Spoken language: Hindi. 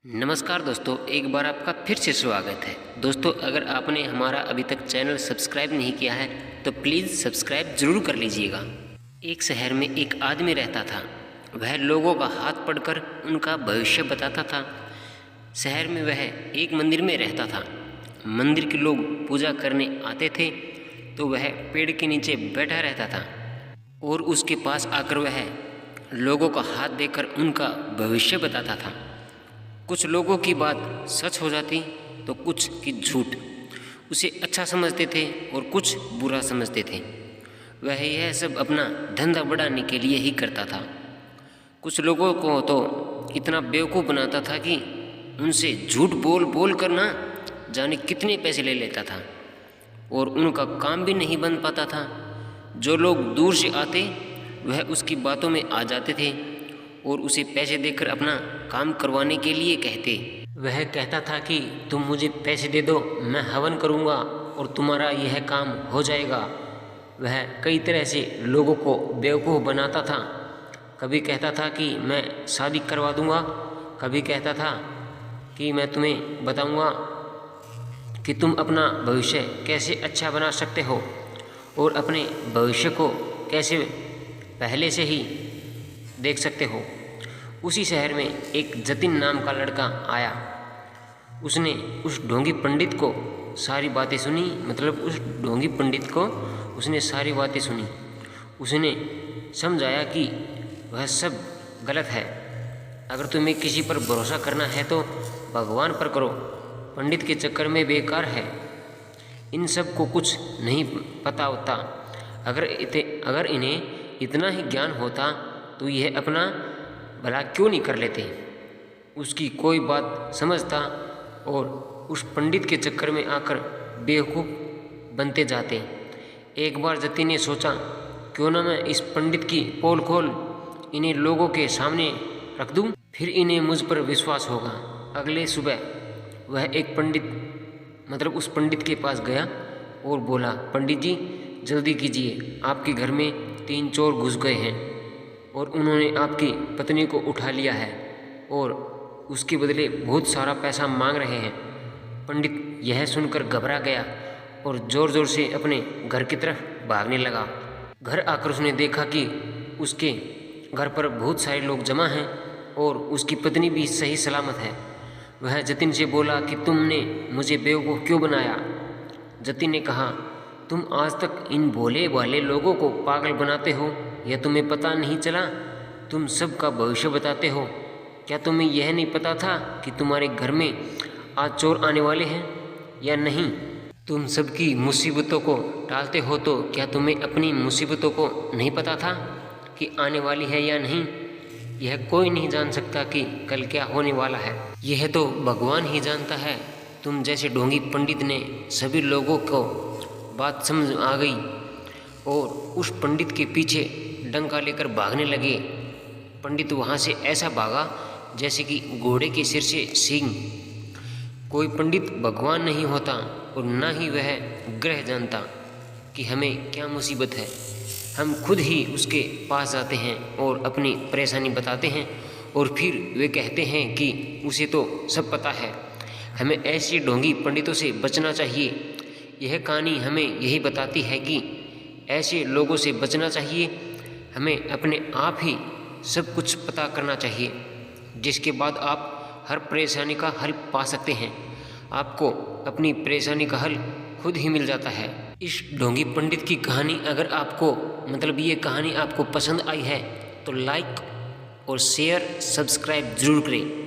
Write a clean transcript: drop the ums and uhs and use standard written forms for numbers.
नमस्कार दोस्तों, एक बार आपका फिर से स्वागत है। दोस्तों, अगर आपने हमारा अभी तक चैनल सब्सक्राइब नहीं किया है तो प्लीज़ सब्सक्राइब ज़रूर कर लीजिएगा। एक शहर में एक आदमी रहता था। वह लोगों का हाथ पकड़कर उनका भविष्य बताता था। शहर में वह एक मंदिर में रहता था। मंदिर के लोग पूजा करने आते थे तो वह पेड़ के नीचे बैठा रहता था और उसके पास आकर वह लोगों का हाथ देकर उनका भविष्य बताता था। कुछ लोगों की बात सच हो जाती तो कुछ की झूठ। उसे अच्छा समझते थे और कुछ बुरा समझते थे। वह यह सब अपना धंधा बढ़ाने के लिए ही करता था। कुछ लोगों को तो इतना बेवकूफ़ बनाता था कि उनसे झूठ बोल बोल कर ना जाने कितने पैसे ले लेता था और उनका काम भी नहीं बन पाता था। जो लोग दूर से आते वह उसकी बातों में आ जाते थे और उसे पैसे देकर अपना काम करवाने के लिए कहते। वह कहता था कि तुम मुझे पैसे दे दो, मैं हवन करूँगा और तुम्हारा यह काम हो जाएगा। वह कई तरह से लोगों को बेवकूफ़ बनाता था। कभी कहता था कि मैं शादी करवा दूँगा, कभी कहता था कि मैं तुम्हें बताऊँगा कि तुम अपना भविष्य कैसे अच्छा बना सकते हो और अपने भविष्य को कैसे पहले से ही देख सकते हो। उसी शहर में एक जतिन नाम का लड़का आया। उसने उस ढोंगी पंडित को सारी बातें सुनी। उस ढोंगी पंडित को उसने सारी बातें सुनी। उसने समझाया कि वह सब गलत है। अगर तुम्हें किसी पर भरोसा करना है तो भगवान पर करो, पंडित के चक्कर में बेकार है। इन सब को कुछ नहीं पता होता। अगर इन्हें इतना ही ज्ञान होता तो यह अपना भला क्यों नहीं कर लेते। उसकी कोई बात समझता और उस पंडित के चक्कर में आकर बेवकूफ़ बनते जाते। एक बार जतिन ने सोचा, क्यों ना मैं इस पंडित की पोल खोल इन्हें लोगों के सामने रख दूं, फिर इन्हें मुझ पर विश्वास होगा। अगले सुबह वह एक उस पंडित के पास गया और बोला, पंडित जी जल्दी कीजिए, आपके घर में 3 चोर घुस गए हैं और उन्होंने आपकी पत्नी को उठा लिया है और उसके बदले बहुत सारा पैसा मांग रहे हैं। पंडित यह सुनकर घबरा गया और ज़ोर ज़ोर से अपने घर की तरफ भागने लगा। घर आकर उसने देखा कि उसके घर पर बहुत सारे लोग जमा हैं और उसकी पत्नी भी सही सलामत है। वह जतिन से बोला कि तुमने मुझे बेवकूफ़ क्यों बनाया। जतिन ने कहा, तुम आज तक इन भोले भाले लोगों को पागल बनाते हो, यह तुम्हें पता नहीं चला। तुम सबका भविष्य बताते हो। क्या तुम्हें यह नहीं पता था कि तुम्हारे घर में आज चोर आने वाले हैं या नहीं। तुम सबकी मुसीबतों को टालते हो तो क्या तुम्हें अपनी मुसीबतों को नहीं पता था कि आने वाली है या नहीं। यह कोई नहीं जान सकता कि कल क्या होने वाला है, यह तो भगवान ही जानता है। तुम जैसे ढोंगी पंडित ने सभी लोगों को बात समझ आ गई और उस पंडित के पीछे डंका लेकर भागने लगे। पंडित वहाँ से ऐसा भागा जैसे कि घोड़े के सिर से सींग। कोई पंडित भगवान नहीं होता और ना ही वह ग्रह जानता कि हमें क्या मुसीबत है। हम खुद ही उसके पास जाते हैं और अपनी परेशानी बताते हैं और फिर वे कहते हैं कि उसे तो सब पता है। हमें ऐसे ढोंगी पंडितों से बचना चाहिए। यह कहानी हमें यही बताती है कि ऐसे लोगों से बचना चाहिए। हमें अपने आप ही सब कुछ पता करना चाहिए, जिसके बाद आप हर परेशानी का हल पा सकते हैं। आपको अपनी परेशानी का हल खुद ही मिल जाता है। इस ढोंगी पंडित की कहानी अगर आपको ये कहानी आपको पसंद आई है तो लाइक और शेयर सब्सक्राइब ज़रूर करें।